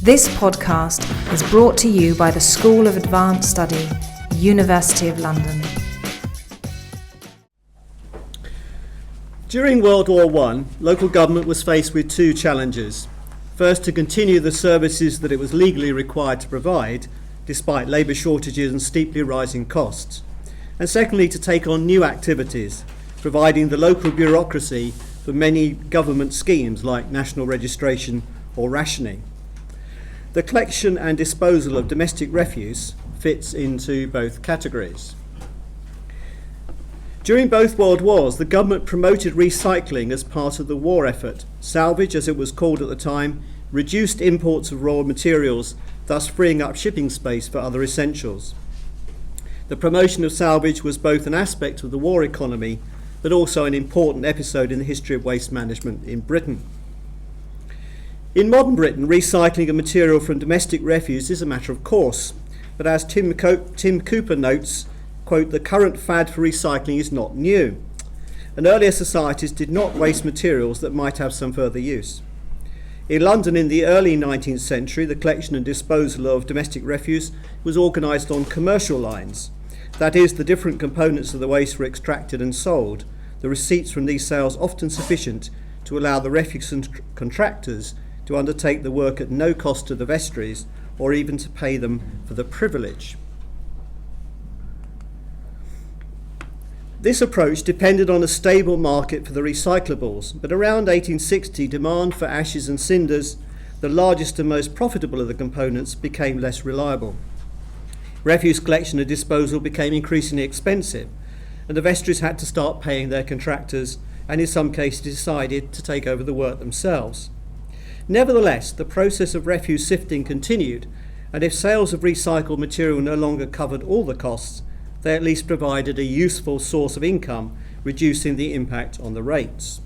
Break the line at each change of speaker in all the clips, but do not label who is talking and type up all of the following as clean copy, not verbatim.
This podcast is brought to you by the School of Advanced Study, University of London.
During World War I, local government was faced with two challenges. First, to continue the services that it was legally required to provide, despite labour shortages and steeply rising costs. And secondly, to take on new activities, providing the local bureaucracy for many government schemes like national registration or rationing. The collection and disposal of domestic refuse fits into both categories. During both World Wars, the government promoted recycling as part of the war effort. Salvage, as it was called at the time, reduced imports of raw materials, thus freeing up shipping space for other essentials. The promotion of salvage was both an aspect of the war economy, but also an important episode in the history of waste management in Britain. In modern Britain, recycling of material from domestic refuse is a matter of course, but as Tim Cooper notes, quote, "The current fad for recycling is not new, and earlier societies did not waste materials that might have some further use." In London in the early 19th century, the collection and disposal of domestic refuse was organised on commercial lines. That is, the different components of the waste were extracted and sold, the receipts from these sales often sufficient to allow the refuse contractors to undertake the work at no cost to the vestries, or even to pay them for the privilege. This approach depended on a stable market for the recyclables, but around 1860, demand for ashes and cinders, the largest and most profitable of the components, became less reliable. Refuse collection and disposal became increasingly expensive, and the vestries had to start paying their contractors, and in some cases decided to take over the work themselves. Nevertheless, the process of refuse sifting continued, and if sales of recycled material no longer covered all the costs, they at least provided a useful source of income, reducing the impact on the rates.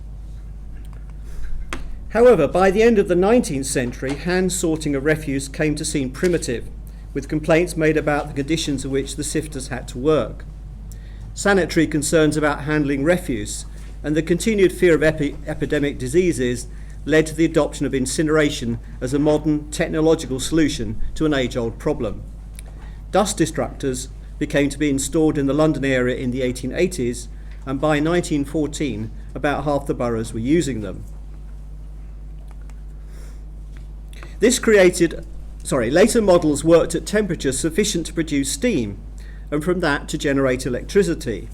However, by the end of the 19th century, hand sorting of refuse came to seem primitive, with complaints made about the conditions in which the sifters had to work. Sanitary concerns about handling refuse and the continued fear of epidemic diseases led to the adoption of incineration as a modern technological solution to an age-old problem. Dust destructors became to be installed in the London area in the 1880s, and by 1914 about half the boroughs were using them. Later models worked at temperatures sufficient to produce steam, and from that to generate electricity.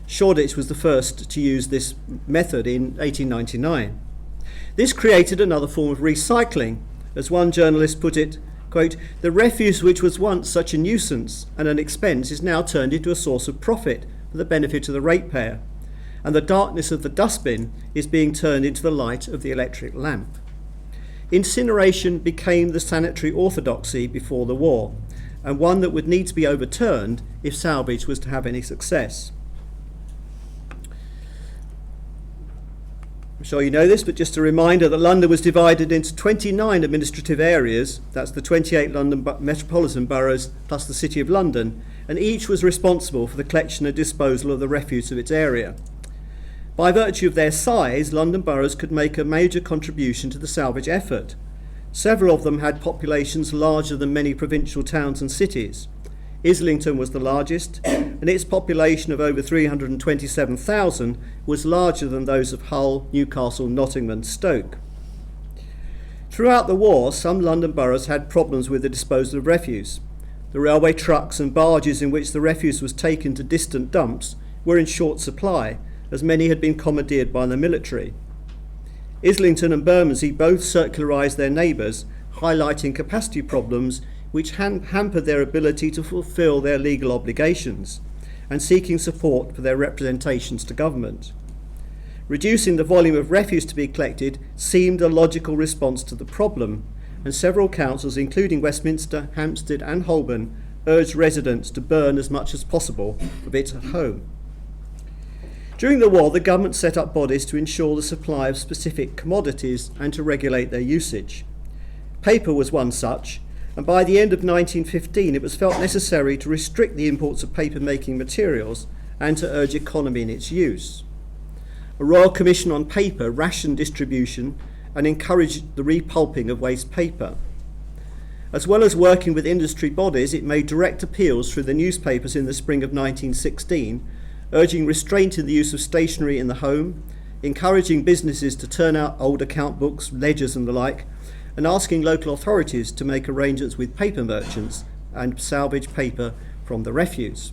Shoreditch was the first to use this method in 1899. This created another form of recycling. As one journalist put it, quote, "The refuse which was once such a nuisance and an expense is now turned into a source of profit for the benefit of the ratepayer, and the darkness of the dustbin is being turned into the light of the electric lamp." Incineration became the sanitary orthodoxy before the war, and one that would need to be overturned if salvage was to have any success. I'm sure you know this, but just a reminder that London was divided into 29 administrative areas. That's the 28 London metropolitan boroughs plus the City of London, and each was responsible for the collection and disposal of the refuse of its area. By virtue of their size, London boroughs could make a major contribution to the salvage effort. Several of them had populations larger than many provincial towns and cities. Islington was the largest, and its population of over 327,000 was larger than those of Hull, Newcastle, Nottingham and Stoke. Throughout the war, some London boroughs had problems with the disposal of refuse. The railway trucks and barges in which the refuse was taken to distant dumps were in short supply, as many had been commandeered by the military. Islington and Bermondsey both circularised their neighbours, highlighting capacity problems which hampered their ability to fulfil their legal obligations, and seeking support for their representations to government. Reducing the volume of refuse to be collected seemed a logical response to the problem, and several councils, including Westminster, Hampstead and Holborn, urged residents to burn as much as possible of it at home. During the war, the government set up bodies to ensure the supply of specific commodities and to regulate their usage. Paper was one such, and by the end of 1915 it was felt necessary to restrict the imports of paper-making materials and to urge economy in its use. A Royal Commission on Paper rationed distribution and encouraged the repulping of waste paper. As well as working with industry bodies, it made direct appeals through the newspapers in the spring of 1916, urging restraint in the use of stationery in the home, encouraging businesses to turn out old account books, ledgers and the like, and asking local authorities to make arrangements with paper merchants and salvage paper from the refuse.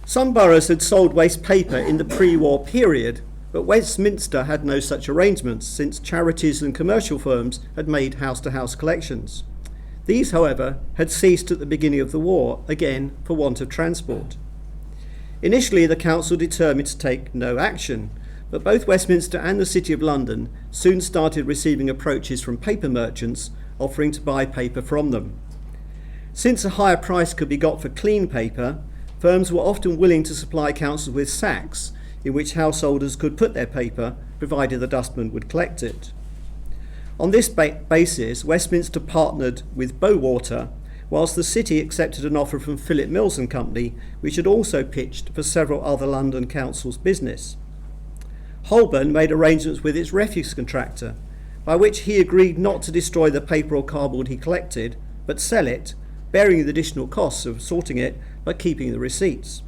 Some boroughs had sold waste paper in the pre-war period, but Westminster had no such arrangements since charities and commercial firms had made house-to-house collections. These, however, had ceased at the beginning of the war, again for want of transport. Initially, the council determined to take no action, but both Westminster and the City of London soon started receiving approaches from paper merchants offering to buy paper from them. Since a higher price could be got for clean paper, firms were often willing to supply councils with sacks in which householders could put their paper, provided the dustman would collect it. On this basis, Westminster partnered with Bowater, whilst the city accepted an offer from Philip Mills and Company, which had also pitched for several other London councils' business. Holborn made arrangements with its refuse contractor, by which he agreed not to destroy the paper or cardboard he collected, but sell it, bearing the additional costs of sorting it, but keeping the receipts.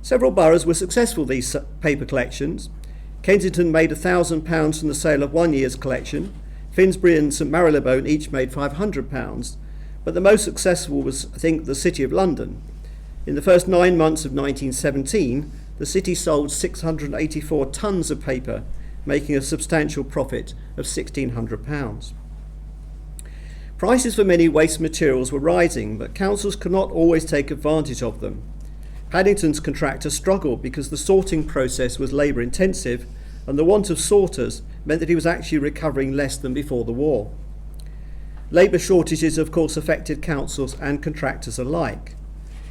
Several boroughs were successful in these paper collections. Kensington made £1,000 from the sale of 1 year's collection. Finsbury and St Marylebone each made £500, but the most successful was, I think, the City of London. In the first 9 months of 1917, the city sold 684 tonnes of paper, making a substantial profit of £1,600. Prices for many waste materials were rising, but councils could not always take advantage of them. Paddington's contractor struggled because the sorting process was labour intensive, and the want of sorters meant that he was actually recovering less than before the war. Labour shortages, of course, affected councils and contractors alike.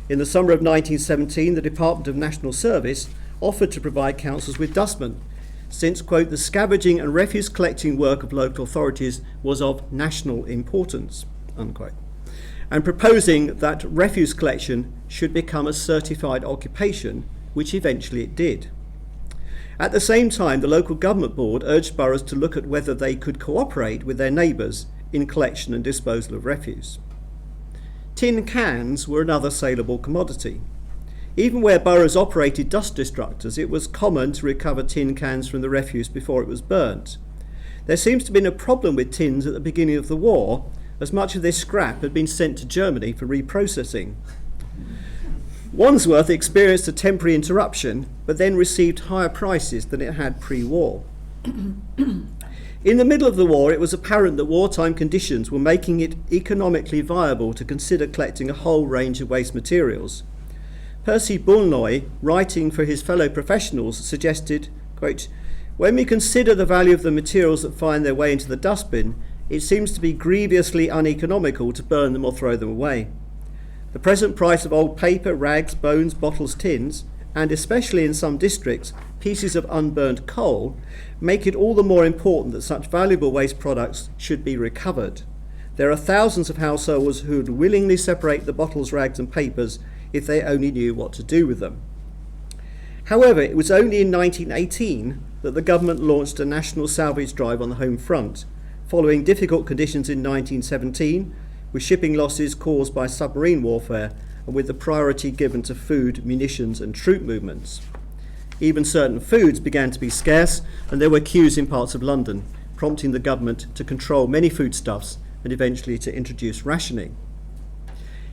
In the summer of 1917, the Department of National Service offered to provide councils with dustmen, since, quote, the scavenging and refuse collecting work of local authorities was of national importance, unquote, and proposing that refuse collection should become a certified occupation, which eventually it did. At the same time, the local government board urged boroughs to look at whether they could cooperate with their neighbours in collection and disposal of refuse. Tin cans were another saleable commodity. Even where boroughs operated dust destructors, it was common to recover tin cans from the refuse before it was burnt. There seems to have been a problem with tins at the beginning of the war, as much of this scrap had been sent to Germany for reprocessing. Wandsworth experienced a temporary interruption, but then received higher prices than it had pre-war. In the middle of the war, it was apparent that wartime conditions were making it economically viable to consider collecting a whole range of waste materials. Percy Bulnoy, writing for his fellow professionals, suggested, quote, when we consider the value of the materials that find their way into the dustbin, it seems to be grievously uneconomical to burn them or throw them away. The present price of old paper, rags, bones, bottles, tins, and especially in some districts, pieces of unburned coal, make it all the more important that such valuable waste products should be recovered. There are thousands of householders who would willingly separate the bottles, rags and papers if they only knew what to do with them. However, it was only in 1918 that the government launched a national salvage drive on the home front, following difficult conditions in 1917, with shipping losses caused by submarine warfare and with the priority given to food, munitions and troop movements. Even certain foods began to be scarce, and there were queues in parts of London, prompting the government to control many foodstuffs and eventually to introduce rationing.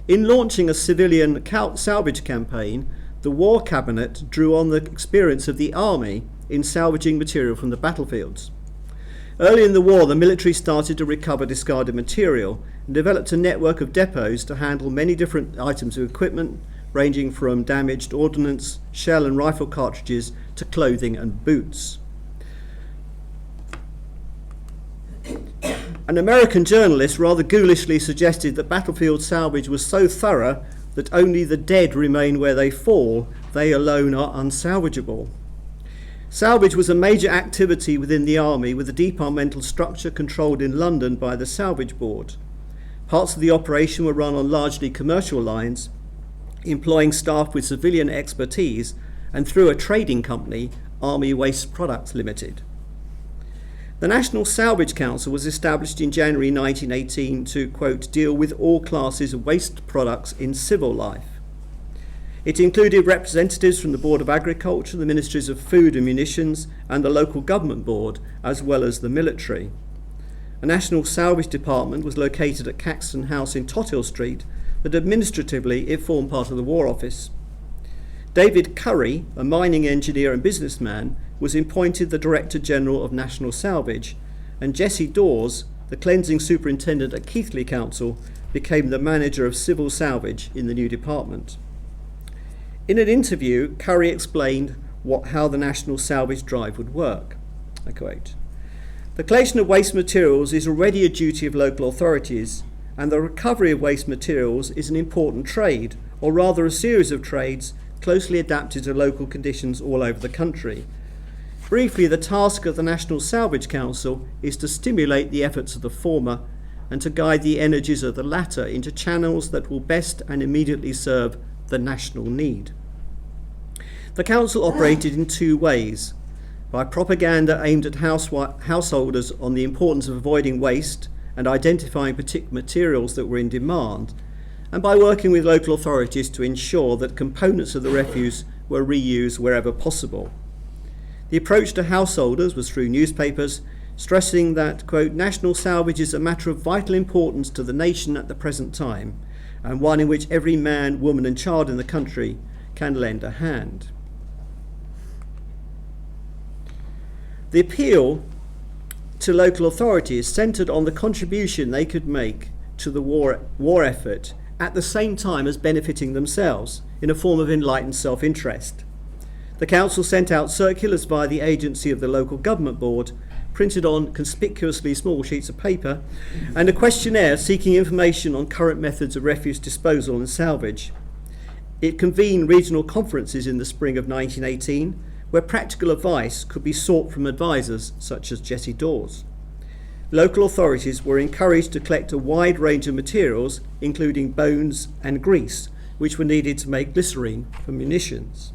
In launching a civilian salvage campaign, the War Cabinet drew on the experience of the army in salvaging material from the battlefields. Early in the war, the military started to recover discarded material and developed a network of depots to handle many different items of equipment, ranging from damaged ordnance, shell and rifle cartridges to clothing and boots. An American journalist rather ghoulishly suggested that battlefield salvage was so thorough that only the dead remain where they fall, they alone are unsalvageable. Salvage was a major activity within the army, with the departmental structure controlled in London by the Salvage Board. Parts of the operation were run on largely commercial lines, employing staff with civilian expertise and through a trading company, Army Waste Products Limited. The National Salvage Council was established in January 1918 to, quote, deal with all classes of waste products in civil life. It included representatives from the Board of Agriculture, the Ministries of Food and Munitions, and the local government board, as well as the military. A National Salvage Department was located at Caxton House in Tothill Street, but administratively it formed part of the War Office. David Curry, a mining engineer and businessman, was appointed the Director General of National Salvage, and Jessie Dawes, the cleansing superintendent at Keighley Council, became the manager of civil salvage in the new department. In an interview, Curry explained how the National Salvage Drive would work. I quote, "The collection of waste materials is already a duty of local authorities, and the recovery of waste materials is an important trade, or rather a series of trades closely adapted to local conditions all over the country. Briefly, the task of the National Salvage Council is to stimulate the efforts of the former and to guide the energies of the latter into channels that will best and immediately serve the national need." The council operated in two ways: by propaganda aimed at householders on the importance of avoiding waste and identifying particular materials that were in demand, and by working with local authorities to ensure that components of the refuse were reused wherever possible. The approach to householders was through newspapers, stressing that, quote, "national salvage is a matter of vital importance to the nation at the present time, and one in which every man, woman and child in the country can lend a hand." The appeal to local authorities centred on the contribution they could make to the war effort at the same time as benefiting themselves in a form of enlightened self-interest. The council sent out circulars via the agency of the local government board, printed on conspicuously small sheets of paper, and a questionnaire seeking information on current methods of refuse disposal and salvage. It convened regional conferences in the spring of 1918, where practical advice could be sought from advisors such as Jessie Dawes. Local authorities were encouraged to collect a wide range of materials, including bones and grease, which were needed to make glycerine for munitions.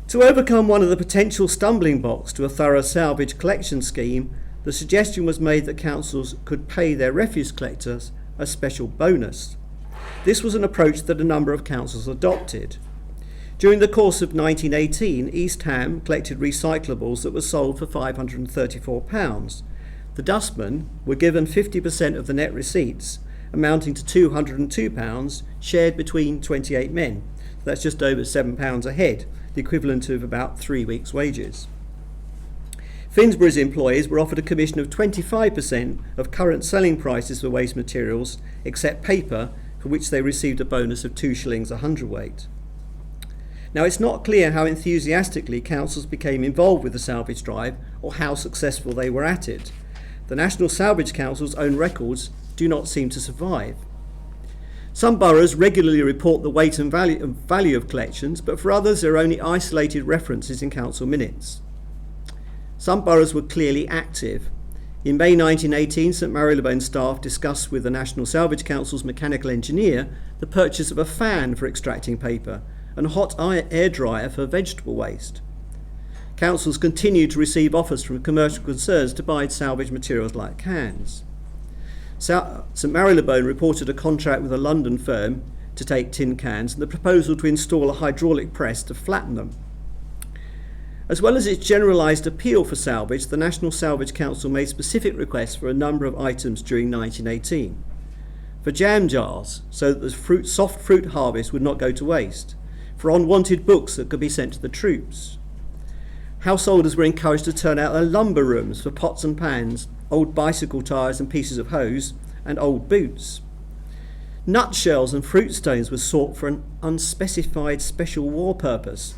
To overcome one of the potential stumbling blocks to a thorough salvage collection scheme, the suggestion was made that councils could pay their refuse collectors a special bonus. This was an approach that a number of councils adopted. During the course of 1918, East Ham collected recyclables that were sold for £534. The dustmen were given 50% of the net receipts, amounting to £202, shared between 28 men. That's just over £7 a head, the equivalent of about 3 weeks' wages. Finsbury's employees were offered a commission of 25% of current selling prices for waste materials, except paper, for which they received a bonus of 2 shillings a hundredweight. Now, it's not clear how enthusiastically councils became involved with the salvage drive or how successful they were at it. The National Salvage Council's own records do not seem to survive. Some boroughs regularly report the weight and value of collections, but for others there are only isolated references in council minutes. Some boroughs were clearly active. In May 1918, St Marylebone staff discussed with the National Salvage Council's mechanical engineer the purchase of a fan for extracting paper and a hot air dryer for vegetable waste. Councils continued to receive offers from commercial concerns to buy salvage materials like cans. St Marylebone reported a contract with a London firm to take tin cans and the proposal to install a hydraulic press to flatten them. As well as its generalised appeal for salvage, the National Salvage Council made specific requests for a number of items during 1918. For jam jars, so that the soft fruit harvest would not go to waste. For unwanted books that could be sent to the troops. Householders were encouraged to turn out their lumber rooms for pots and pans, old bicycle tyres and pieces of hose, and old boots. Nutshells and fruit stones were sought for an unspecified special war purpose,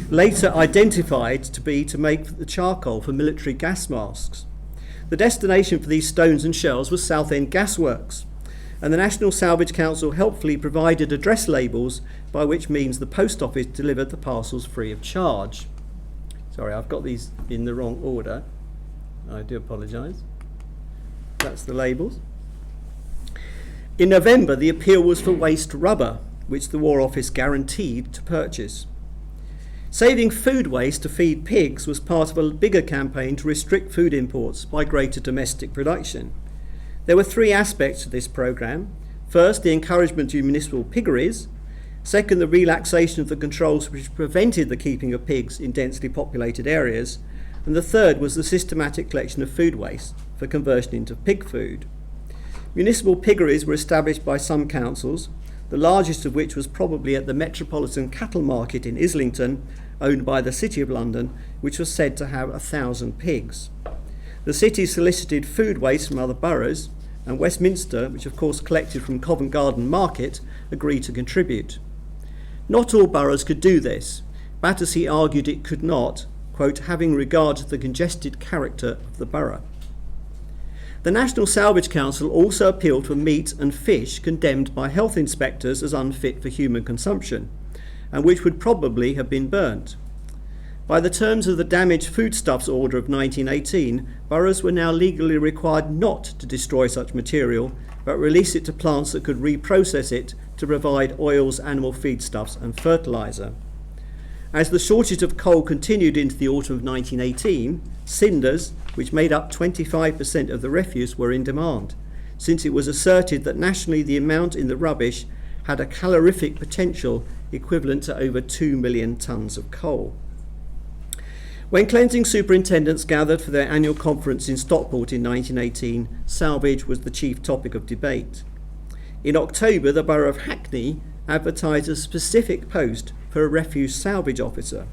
later identified to be to make the charcoal for military gas masks. The destination for these stones and shells was Southend Gasworks, and the National Salvage Council helpfully provided address labels by which means the post office delivered the parcels free of charge. Sorry, I've got these in the wrong order. I do apologise. That's the labels. In November, the appeal was for waste rubber, which the War Office guaranteed to purchase. Saving food waste to feed pigs was part of a bigger campaign to restrict food imports by greater domestic production. There were three aspects to this programme. First, the encouragement of municipal piggeries. Second, the relaxation of the controls which prevented the keeping of pigs in densely populated areas. And the third was the systematic collection of food waste for conversion into pig food. Municipal piggeries were established by some councils, the largest of which was probably at the Metropolitan Cattle Market in Islington, owned by the City of London, which was said to have 1,000 pigs. The city solicited food waste from other boroughs, and Westminster, which of course collected from Covent Garden Market, agreed to contribute. Not all boroughs could do this. Battersea argued it could not, quote, having regard to the congested character of the borough. The National Salvage Council also appealed for meat and fish condemned by health inspectors as unfit for human consumption, and which would probably have been burnt. By the terms of the Damaged Foodstuffs Order of 1918, boroughs were now legally required not to destroy such material, but release it to plants that could reprocess it to provide oils, animal feedstuffs and fertiliser. As the shortage of coal continued into the autumn of 1918, cinders, which made up 25% of the refuse, were in demand, since it was asserted that nationally the amount in the rubbish had a calorific potential equivalent to over 2 million tonnes of coal. When cleansing superintendents gathered for their annual conference in Stockport in 1918, salvage was the chief topic of debate. In October, the Borough of Hackney advertised a specific post for a refuse salvage officer.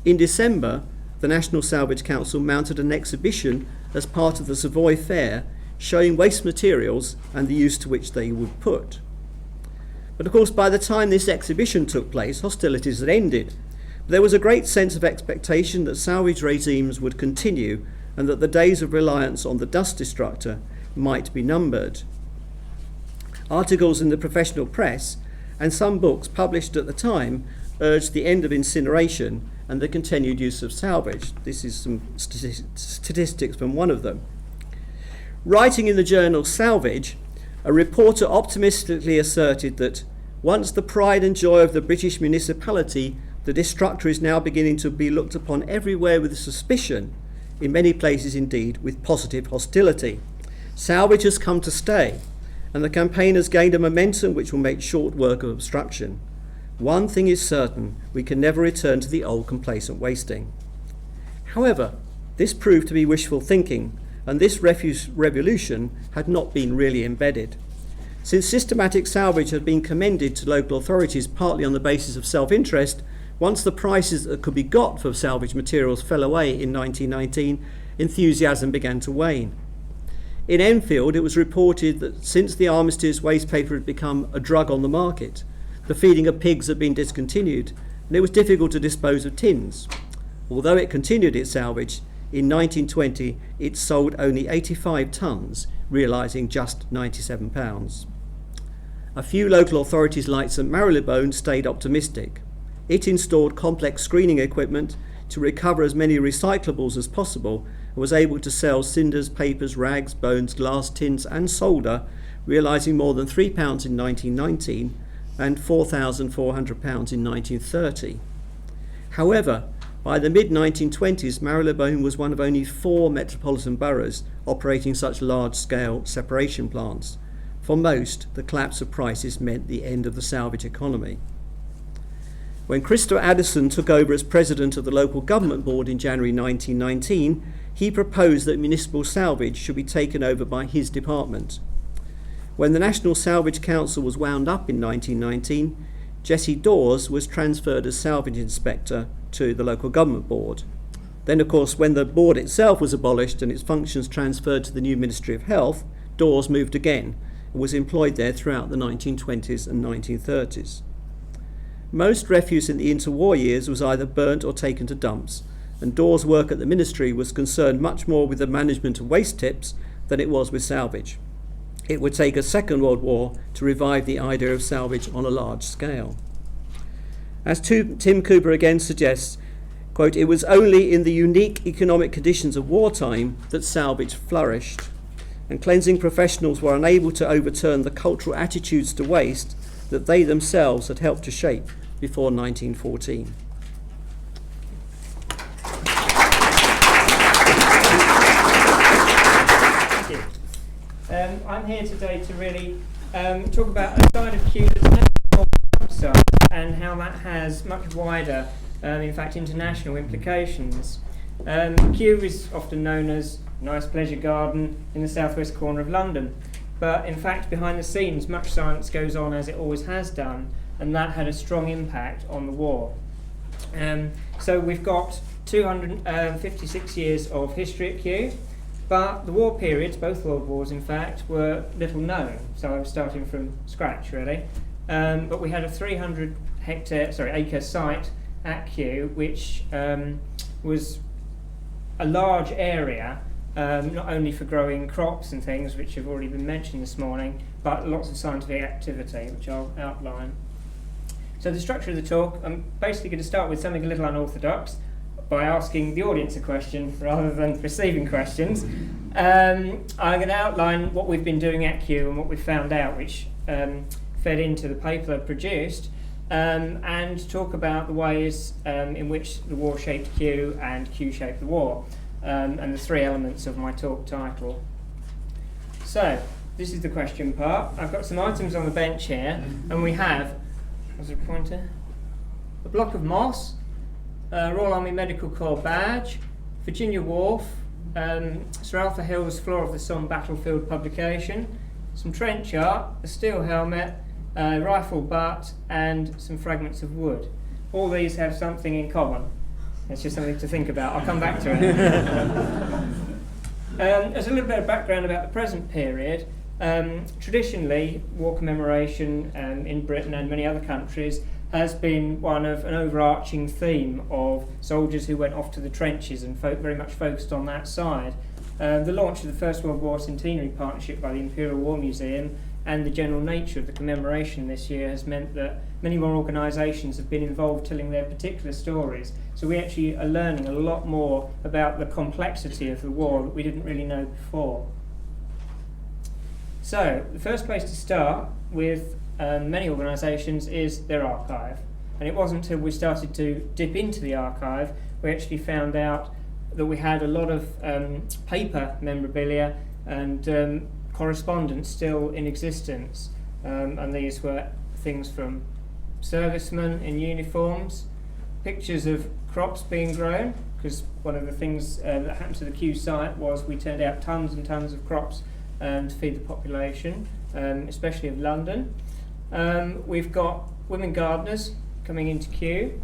In December, the National Salvage Council mounted an exhibition as part of the Savoy Fair showing waste materials and the use to which they would put. But of course, by the time this exhibition took place, hostilities had ended. There was a great sense of expectation that salvage regimes would continue and that the days of reliance on the dust destructor might be numbered. Articles in the professional press and some books published at the time urged the end of incineration and the continued use of salvage. This is some statistics from one of them. Writing in the journal Salvage, a reporter optimistically asserted that once the pride and joy of the British municipality, the destructor is now beginning to be looked upon everywhere with suspicion, in many places indeed with positive hostility. Salvage has come to stay, and the campaign has gained a momentum which will make short work of obstruction. One thing is certain, we can never return to the old complacent wasting. However, this proved to be wishful thinking, and this refuse revolution had not been really embedded. Since systematic salvage had been commended to local authorities partly on the basis of self-interest, once the prices that could be got for salvage materials fell away in 1919, enthusiasm began to wane. In Enfield, it was reported that since the armistice, waste paper had become a drug on the market. The feeding of pigs had been discontinued, and it was difficult to dispose of tins. Although it continued its salvage, in 1920 it sold only 85 tonnes, realising just £97. A few local authorities like St Marylebone stayed optimistic. It installed complex screening equipment to recover as many recyclables as possible and was able to sell cinders, papers, rags, bones, glass, tins and solder, realising more than £3 in 1919 and £4,400 in 1930. However, by the mid-1920s, Marylebone was one of only 4 metropolitan boroughs operating such large-scale separation plants. For most, the collapse of prices meant the end of the salvage economy. When Christopher Addison took over as president of the local government board in January 1919, he proposed that municipal salvage should be taken over by his department. When the National Salvage Council was wound up in 1919, Jessie Dawes was transferred as salvage inspector to the local government board. Then, of course, when the board itself was abolished and its functions transferred to the new Ministry of Health, Dawes moved again and was employed there throughout the 1920s and 1930s. Most refuse in the interwar years was either burnt or taken to dumps, and Dawes' work at the ministry was concerned much more with the management of waste tips than it was with salvage. It would take a Second World War to revive the idea of salvage on a large scale. As Tim Cooper again suggests, quote, it was only in the unique economic conditions of wartime that salvage flourished, and cleansing professionals were unable to overturn the cultural attitudes to waste that they themselves had helped to shape before 1914.
I'm here today to really talk about a side of Kew that's never more outside and how that has much wider, in fact, international implications. Kew is often known as a nice pleasure garden in the southwest corner of London, but in fact, behind the scenes, much science goes on as it always has done, and that had a strong impact on the war. So we've got 256 years of history at Kew, but the war periods, both world wars in fact, were little known, so I was starting from scratch really. But we had a 300 acre site at Kew, which was a large area, not only for growing crops and things, which have already been mentioned this morning, but lots of scientific activity, which I'll outline. So the structure of the talk, I'm basically going to start with something a little unorthodox by asking the audience a question rather than receiving questions. I'm going to outline what we've been doing at Kew and what we've found out, which fed into the paper I produced, and talk about the ways in which the war shaped Kew and Kew shaped the war, and the three elements of my talk title. So, this is the question part. I've got some items on the bench here, and we have, as a pointer, a block of moss, Royal Army Medical Corps badge, Virginia Wharf, Sir Arthur Hill's Floor of the Somme Battlefield publication, some trench art, a steel helmet, a rifle butt, and some fragments of wood. All these have something in common. It's just something to think about. I'll come back to it. As a little bit of background about the present period, traditionally, war commemoration in Britain and many other countries has been one of an overarching theme of soldiers who went off to the trenches and very much focused on that side. The launch of the First World War Centenary partnership by the Imperial War Museum and the general nature of the commemoration this year has meant that many more organisations have been involved telling their particular stories. So we actually are learning a lot more about the complexity of the war that we didn't really know before. So the first place to start with many organisations is their archive. And it wasn't until we started to dip into the archive we actually found out that we had a lot of paper memorabilia and correspondence still in existence, and these were things from servicemen in uniforms, pictures of crops being grown, because one of the things that happened to the Kew site was we turned out tons and tons of crops to feed the population, especially of London. We've got women gardeners coming into Kew.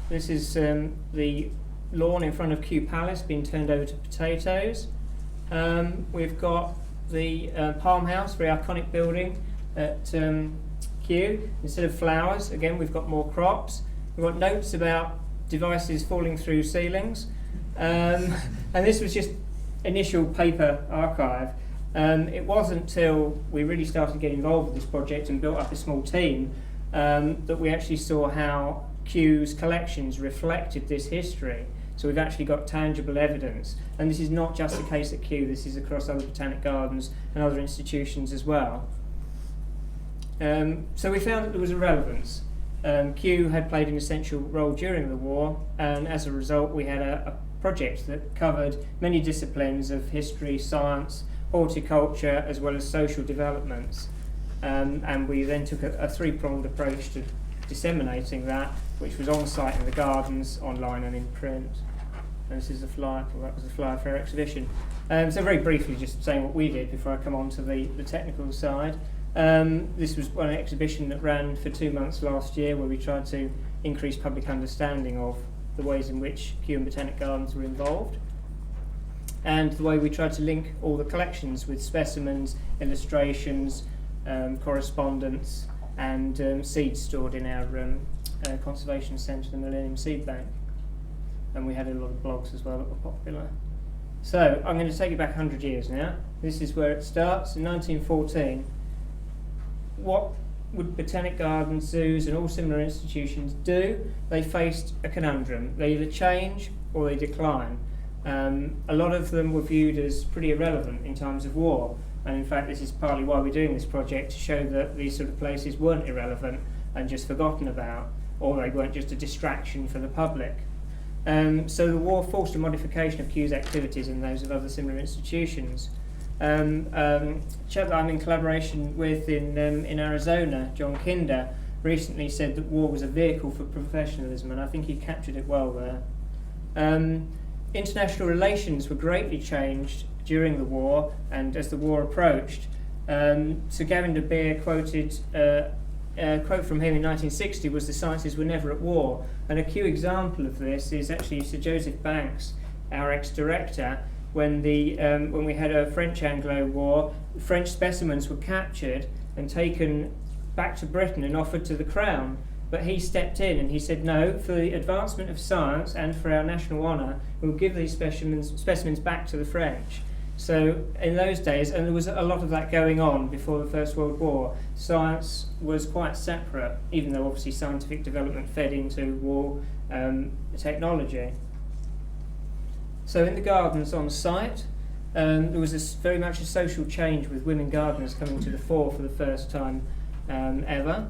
This is the lawn in front of Kew Palace being turned over to potatoes. We've got the Palm House, very iconic building at Kew. Instead of flowers, again, we've got more crops. We've got notes about devices falling through ceilings. And this was just initial paper archive. It wasn't until we really started getting involved with this project and built up a small team that we actually saw how Kew's collections reflected this history. So we've actually got tangible evidence. And this is not just a case at Kew, this is across other botanic gardens and other institutions as well. So we found that there was a relevance. Kew had played an essential role during the war, and as a result we had a project that covered many disciplines of history, science, horticulture, as well as social developments. And we then took a three-pronged approach to disseminating that, which was on site in the gardens, online and in print. And this is the flyer, well, that was the flyer for our exhibition. So very briefly, just saying what we did before I come on to the technical side. This was one exhibition that ran for 2 months last year, where we tried to increase public understanding of the ways in which Kew and Botanic Gardens were involved, and the way we tried to link all the collections with specimens, illustrations, correspondence, and seeds stored in our conservation centre, the Millennium Seed Bank. And we had a lot of blogs as well that were popular. So I'm going to take you back 100 years now. This is where it starts, in 1914. What would botanic gardens, zoos and all similar institutions do? They faced a conundrum. They either change or they decline. A lot of them were viewed as pretty irrelevant in times of war, and in fact this is partly why we're doing this project, to show that these sort of places weren't irrelevant and just forgotten about, or they weren't just a distraction for the public. So the war forced a modification of Kew's activities and those of other similar institutions. chap that I'm in collaboration with in Arizona, John Kinder, recently said that war was a vehicle for professionalism, and I think he captured it well there. International relations were greatly changed during the war and as the war approached. Sir Gavin de Beer quoted a quote from him in 1960 was, "The sciences were never at war." And a Kew example of this is actually Sir Joseph Banks, our ex-director, when we had a French-Anglo war. French specimens were captured and taken back to Britain and offered to the Crown. But he stepped in and he said, no, for the advancement of science and for our national honour, we'll give these specimens back to the French. So in those days, and there was a lot of that going on before the First World War, science was quite separate, even though obviously scientific development fed into war technology. So in the gardens on site, there was very much a social change with women gardeners coming to the fore for the first time ever.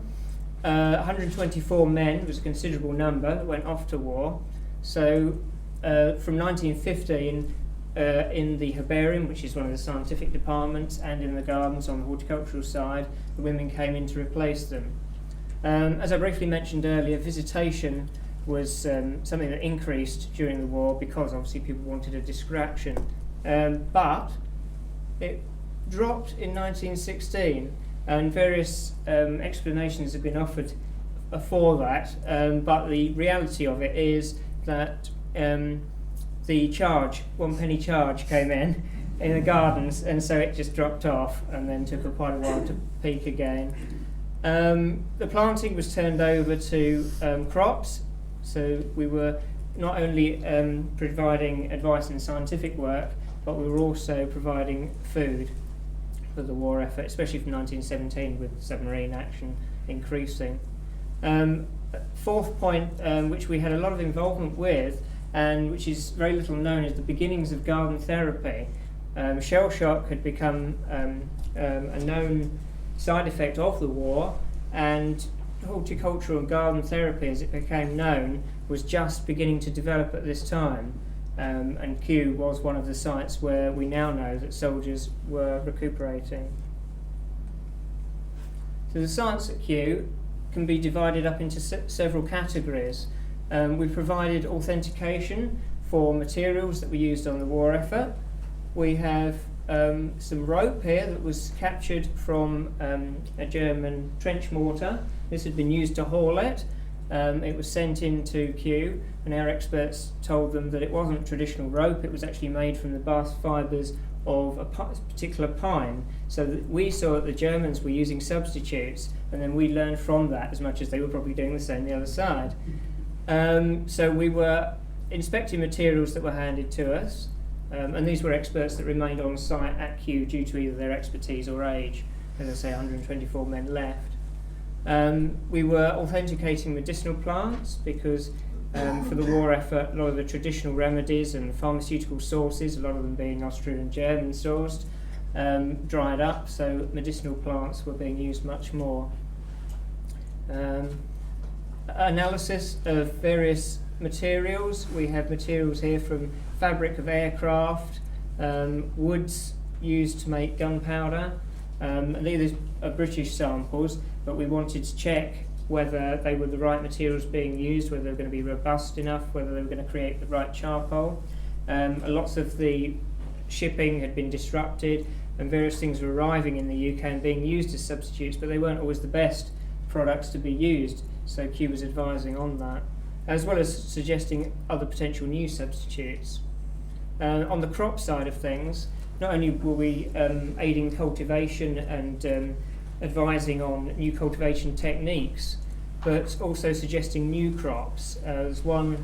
124 men was a considerable number that went off to war. So from 1915, in the herbarium, which is one of the scientific departments, and in the gardens on the horticultural side, the women came in to replace them. As I briefly mentioned earlier, visitation was something that increased during the war because obviously people wanted a distraction. But it dropped in 1916, and various explanations have been offered for that, but the reality of it is that the charge, 1 penny charge, came in the gardens, and so it just dropped off and then took quite a while to peak again. The planting was turned over to crops, so we were not only providing advice in scientific work, but we were also providing food for the war effort, especially from 1917 with submarine action increasing. Fourth point, which we had a lot of involvement with, and which is very little known, is the beginnings of Garland Therapy. Shell shock had become a known side effect of the war, and horticultural and garden therapy, as it became known, was just beginning to develop at this time. And Kew was one of the sites where we now know that soldiers were recuperating. So the sites at Kew can be divided up into several categories. We provided authentication for materials that were used on the war effort. We have some rope here that was captured from a German trench mortar. This had been used to haul it. It was sent into Kew, and our experts told them that it wasn't traditional rope, it was actually made from the bast fibres of a particular pine. So that we saw that the Germans were using substitutes, and then we learned from that as much as they were probably doing the same the other side. So we were inspecting materials that were handed to us, and these were experts that remained on site at Kew due to either their expertise or age. As I say, 124 men left. We were authenticating medicinal plants because for the war effort, a lot of the traditional remedies and pharmaceutical sources, a lot of them being Austrian and German sourced, dried up, so medicinal plants were being used much more. Analysis of various materials. We have materials here from fabric of aircraft, woods used to make gunpowder. These are British samples, but we wanted to check whether they were the right materials being used, whether they were going to be robust enough, whether they were going to create the right charcoal. Lots of the shipping had been disrupted, and various things were arriving in the UK and being used as substitutes, but they weren't always the best products to be used, so Kew was advising on that, as well as suggesting other potential new substitutes. On the crop side of things, not only were we aiding cultivation and advising on new cultivation techniques, but also suggesting new crops. There's one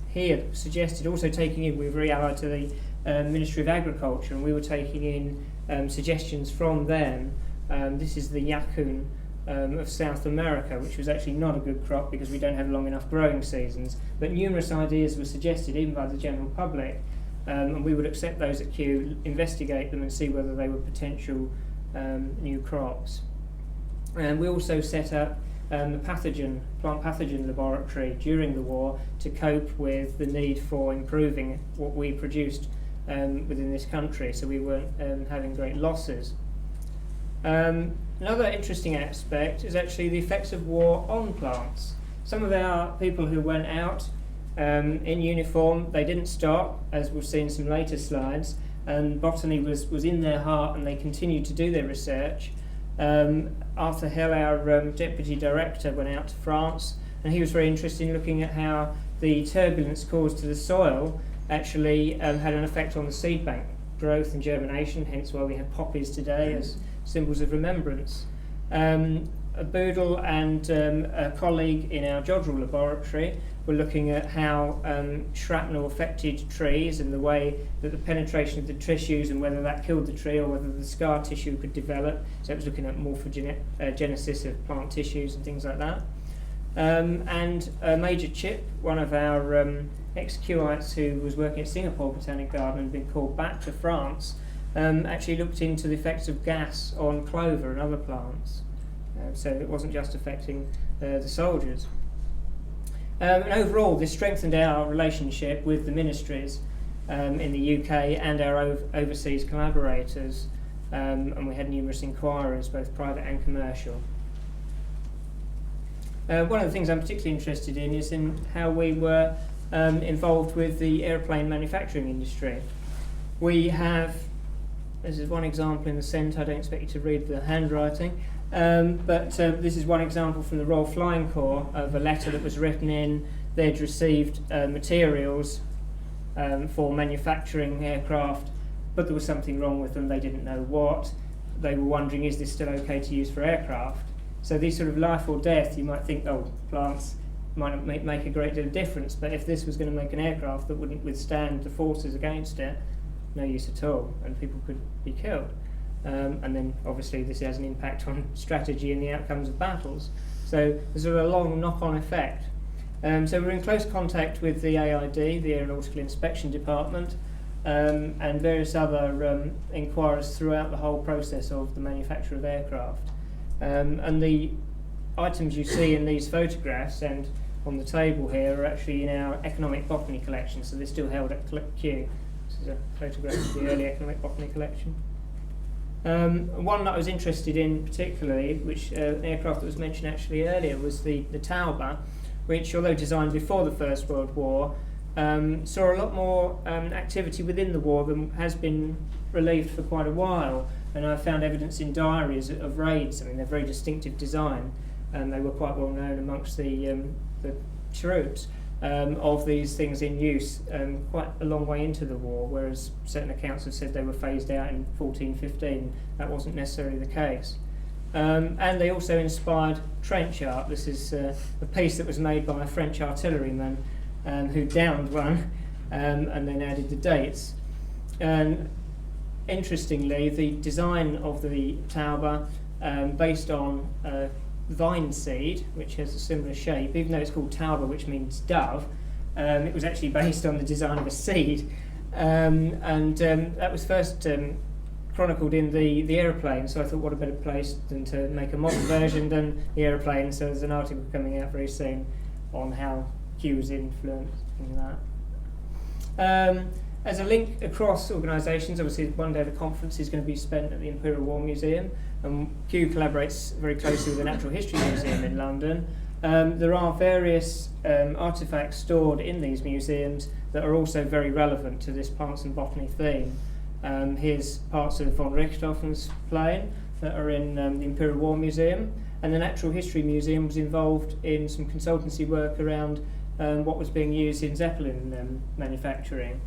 here that suggested also taking in, we were very allied to the Ministry of Agriculture, and we were taking in suggestions from them. This is the yaccoon of South America, which was actually not a good crop because we don't have long enough growing seasons, but numerous ideas were suggested even by the general public, and we would accept those at Kew, investigate them and see whether they were potential new crops. And we also set up the plant pathogen laboratory during the war to cope with the need for improving what we produced within this country, so we weren't having great losses. Another interesting aspect is actually the effects of war on plants. Some of our people who went out in uniform, they didn't stop, as we'll see in some later slides, and botany was in their heart, and they continued to do their research. Arthur Hill, our deputy director, went out to France, and he was very interested in looking at how the turbulence caused to the soil actually had an effect on the seed bank growth and germination, hence why we have poppies today as symbols of remembrance. Boodle and a colleague in our Jodrell laboratory were looking at how shrapnel affected trees and the way that the penetration of the tissues and whether that killed the tree or whether the scar tissue could develop. So it was looking at morphogenesis of plant tissues and things like that. And Major Chip, one of our ex-Kewites who was working at Singapore Botanic Garden and been called back to France, actually looked into the effects of gas on clover and other plants. So it wasn't just affecting the soldiers. And overall, this strengthened our relationship with the ministries in the UK and our overseas collaborators, and we had numerous inquiries, both private and commercial. One of the things I'm particularly interested in is in how we were involved with the airplane manufacturing industry. We have, this is one example in the centre, I don't expect you to read the handwriting, but this is one example from the Royal Flying Corps of a letter that was written in. They'd received materials for manufacturing aircraft, but there was something wrong with them, they didn't know what. They were wondering, is this still okay to use for aircraft? So these sort of life or death, you might think, oh, plants might not make a great deal of difference, but if this was going to make an aircraft that wouldn't withstand the forces against it, no use at all, and people could be killed. And then obviously this has an impact on strategy and the outcomes of battles. So there's a long knock-on effect. So we're in close contact with the AID, the Aeronautical Inspection Department, and various other inquiries throughout the whole process of the manufacture of aircraft. And the items you see in these photographs and on the table here are actually in our economic botany collection, so they're still held at Kew. This is a photograph of the early economic botany collection. One that I was interested in particularly, which an aircraft that was mentioned actually earlier, was the Tauber, which, although designed before the First World War, saw a lot more activity within the war than has been relieved for quite a while. And I found evidence in diaries of raids. I mean, they're very distinctive design, and they were quite well known amongst the troops of these things in use quite a long way into the war, whereas certain accounts have said they were phased out in 1415. That wasn't necessarily the case. And they also inspired trench art. This is a piece that was made by a French artilleryman who downed one and then added the dates. And interestingly, the design of the Tauber, based on vine seed, which has a similar shape, even though it's called Tauber, which means dove, it was actually based on the design of a seed. And that was first chronicled in the aeroplane, so I thought what a better place than to make a modern version than the aeroplane. So there's an article coming out very soon on how Kew was influenced in that. As a link across organisations, obviously one day the conference is going to be spent at the Imperial War Museum, and Kew collaborates very closely with the Natural History Museum in London. There are various artefacts stored in these museums that are also very relevant to this plants and botany theme. Here's parts of von Richthofen's plane that are in the Imperial War Museum, and the Natural History Museum was involved in some consultancy work around what was being used in Zeppelin manufacturing.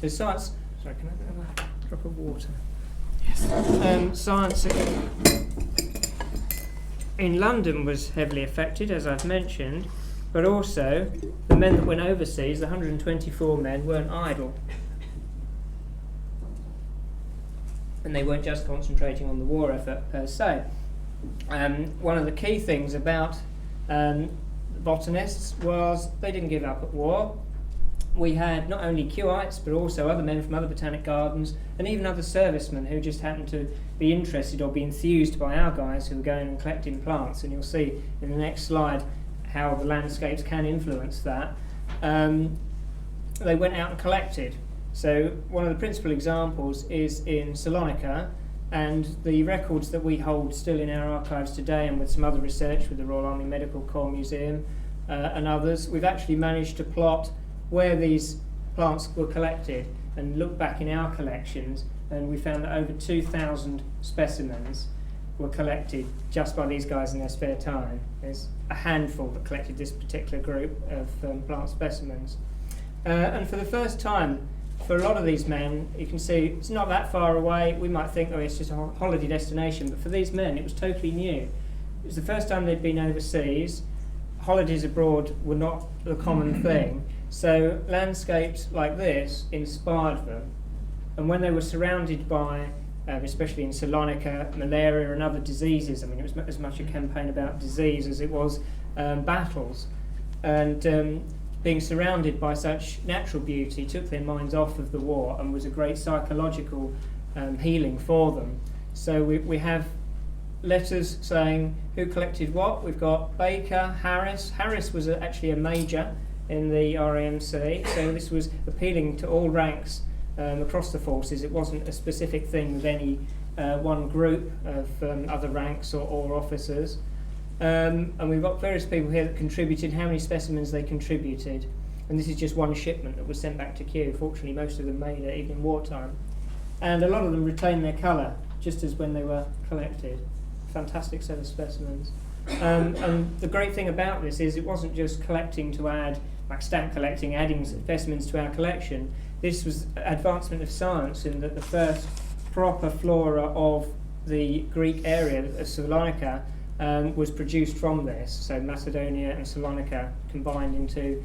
So science, sorry, can I have a drop of water? Yes. Science in London was heavily affected, as I've mentioned, but also the men that went overseas, the 124 men, weren't idle. And they weren't just concentrating on the war effort per se. One of the key things about botanists was they didn't give up at war. We had not only Kewites, but also other men from other botanic gardens, and even other servicemen who just happened to be interested or be enthused by our guys who were going and collecting plants. And you'll see in the next slide how the landscapes can influence that. they went out and collected. So one of the principal examples is in Salonika, and the records that we hold still in our archives today, and with some other research with the Royal Army Medical Corps Museum and others, we've actually managed to plot where these plants were collected and look back in our collections, and we found that over 2,000 specimens were collected just by these guys in their spare time. There's a handful that collected this particular group of plant specimens. And for the first time, for a lot of these men, you can see it's not that far away. We might think, oh, it's just a holiday destination, but for these men, it was totally new. It was the first time they'd been overseas. Holidays abroad were not the common thing. So landscapes like this inspired them. And when they were surrounded by, especially in Salonika, malaria and other diseases, I mean, it was as much a campaign about disease as it was battles. And being surrounded by such natural beauty took their minds off of the war and was a great psychological healing for them. So we have letters saying who collected what. We've got Baker, Harris. Harris was actually a major in the RAMC, so this was appealing to all ranks across the forces. It wasn't a specific thing with any one group of other ranks or officers. And we've got various people here that contributed, how many specimens they contributed. And this is just one shipment that was sent back to Kew. Fortunately, most of them made it, even in wartime. And a lot of them retained their colour, just as when they were collected. Fantastic set of specimens. And the great thing about this is it wasn't just collecting to add, like stamp collecting, adding specimens to our collection. This was advancement of science in that the first proper flora of the Greek area of Salonika was produced from this. So Macedonia and Salonika combined into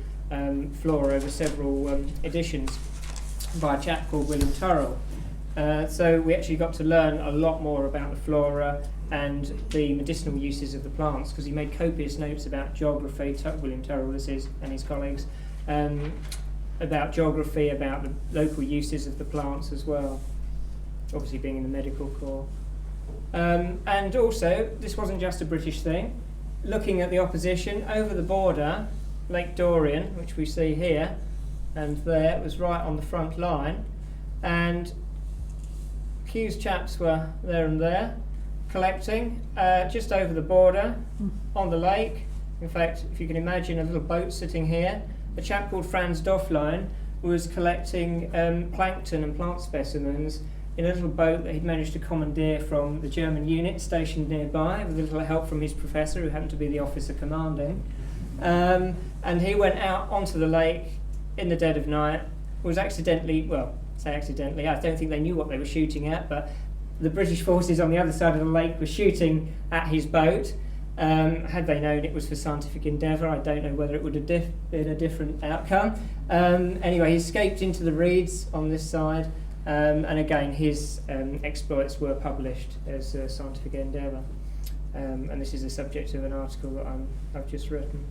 flora over several editions by a chap called William Turrell. So we actually got to learn a lot more about the flora and the medicinal uses of the plants, because he made copious notes about geography, William Turrell this is, and his colleagues, about geography, about the local uses of the plants as well, obviously being in the medical corps. And also, this wasn't just a British thing. Looking at the opposition, over the border, Lake Dorian, which we see here, and there, was right on the front line, and Kew's chaps were there and there, collecting just over the border, on the lake. In fact, if you can imagine a little boat sitting here, a chap called Franz Dofflein was collecting plankton and plant specimens in a little boat that he'd managed to commandeer from the German unit stationed nearby, with a little help from his professor, who happened to be the officer commanding. And he went out onto the lake in the dead of night, was accidentally, well, say accidentally, I don't think they knew what they were shooting at, but the British forces on the other side of the lake were shooting at his boat. Had they known it was for scientific endeavour, I don't know whether it would have been a different outcome. Anyway, he escaped into the reeds on this side, and again his exploits were published as a scientific endeavour. And this is the subject of an article that I've just written.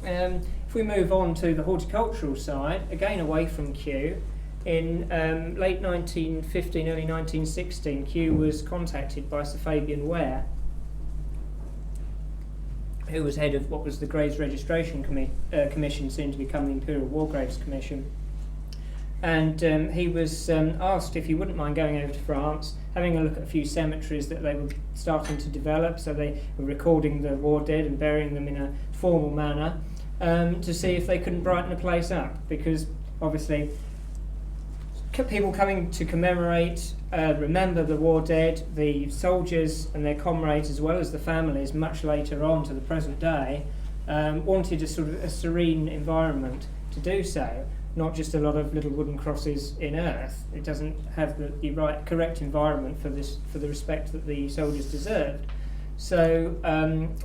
If we move on to the horticultural side, again away from Kew, in late 1915, early 1916, Kew was contacted by Sir Fabian Wearn, who was head of what was the Graves Registration Commission, soon to become the Imperial War Graves Commission. And he was asked if he wouldn't mind going over to France, having a look at a few cemeteries that they were starting to develop, so they were recording the war dead and burying them in a formal manner, to see if they couldn't brighten the place up, because obviously people coming to commemorate, remember the war dead, the soldiers and their comrades, as well as the families much later on to the present day, wanted a sort of a serene environment to do so, not just a lot of little wooden crosses in earth. It doesn't have the right, correct environment for this, for the respect that the soldiers deserved. So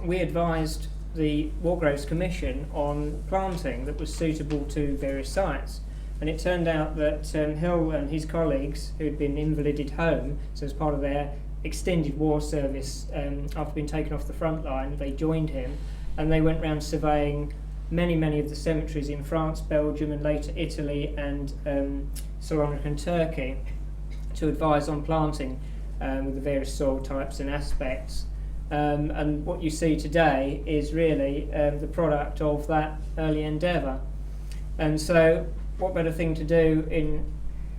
we advised the War Graves Commission on planting that was suitable to various sites. And it turned out that Hill and his colleagues, who'd been invalided home, so as part of their extended war service, after being taken off the front line, they joined him, and they went round surveying many of the cemeteries in France, Belgium, and later Italy and Salonika and Turkey, to advise on planting with the various soil types and aspects. And what you see today is really the product of that early endeavour. And so what better thing to do in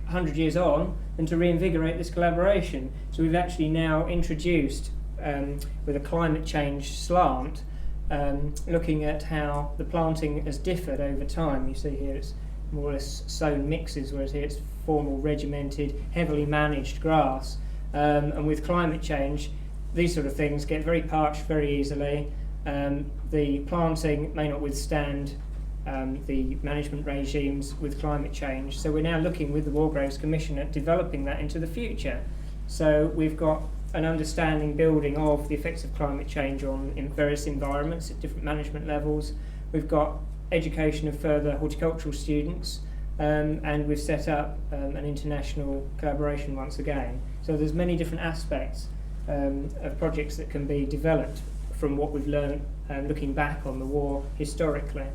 100 years on than to reinvigorate this collaboration. So we've actually now introduced, with a climate change slant, looking at how the planting has differed over time. You see here it's more or less sown mixes, whereas here it's formal, regimented, heavily managed grass. And with climate change, these sort of things get very parched very easily. The planting may not withstand the management regimes with climate change. So we're now looking with the Wargraves Commission at developing that into the future. So we've got an understanding building of the effects of climate change on various environments at different management levels. We've got education of further horticultural students, and we've set up an international collaboration once again. So there's many different aspects of projects that can be developed from what we've learned looking back on the war historically.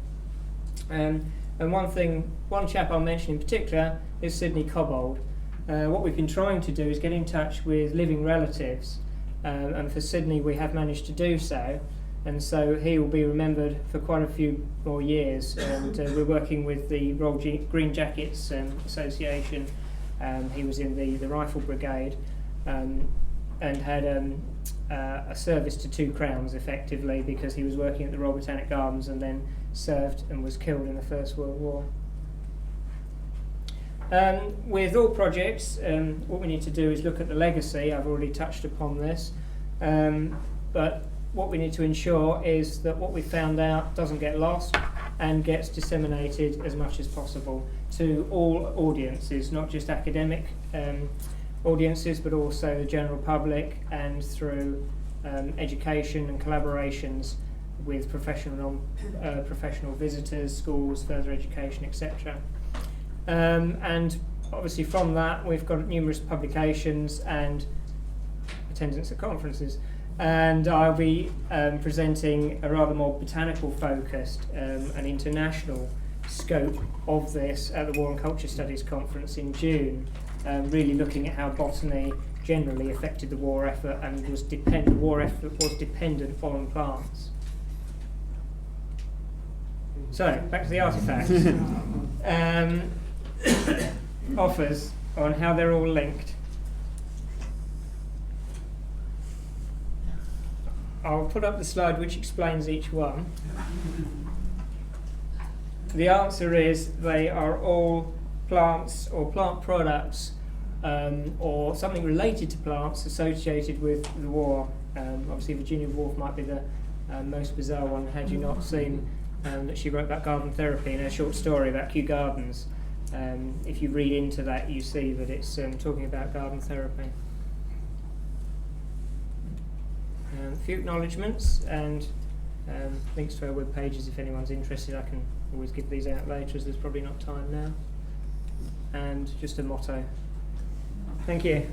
And one chap I'll mention in particular is Sidney Cobbold. What we've been trying to do is get in touch with living relatives, and for Sidney we have managed to do so, and so he will be remembered for quite a few more years, and we're working with the Royal Green Jackets Association. He was in the Rifle Brigade, and had a service to 2 crowns effectively, because he was working at the Royal Botanic Gardens and then served and was killed in the First World War. With all projects, what we need to do is look at the legacy. I've already touched upon this, but what we need to ensure is that what we found out doesn't get lost and gets disseminated as much as possible to all audiences, not just academic audiences, but also the general public, and through education and collaborations with professional visitors, schools, further education, etc. And obviously from that we've got numerous publications and attendance at conferences, and I'll be presenting a rather more botanical focused and international scope of this at the War and Culture Studies Conference in June, really looking at how botany generally affected the war effort and the war effort was dependent on plants. So, back to the artefacts. Offers on how they're all linked. I'll put up the slide which explains each one. The answer is they are all plants or plant products, or something related to plants associated with the war. Obviously Virginia Woolf might be the most bizarre one, had you not seen that she wrote about Garland Therapy in her short story about Kew Gardens. If you read into that, you see that it's talking about Garland Therapy. A few acknowledgements and links to our web pages if anyone's interested. I can always give these out later, as there's probably not time now. And just a motto. Thank you.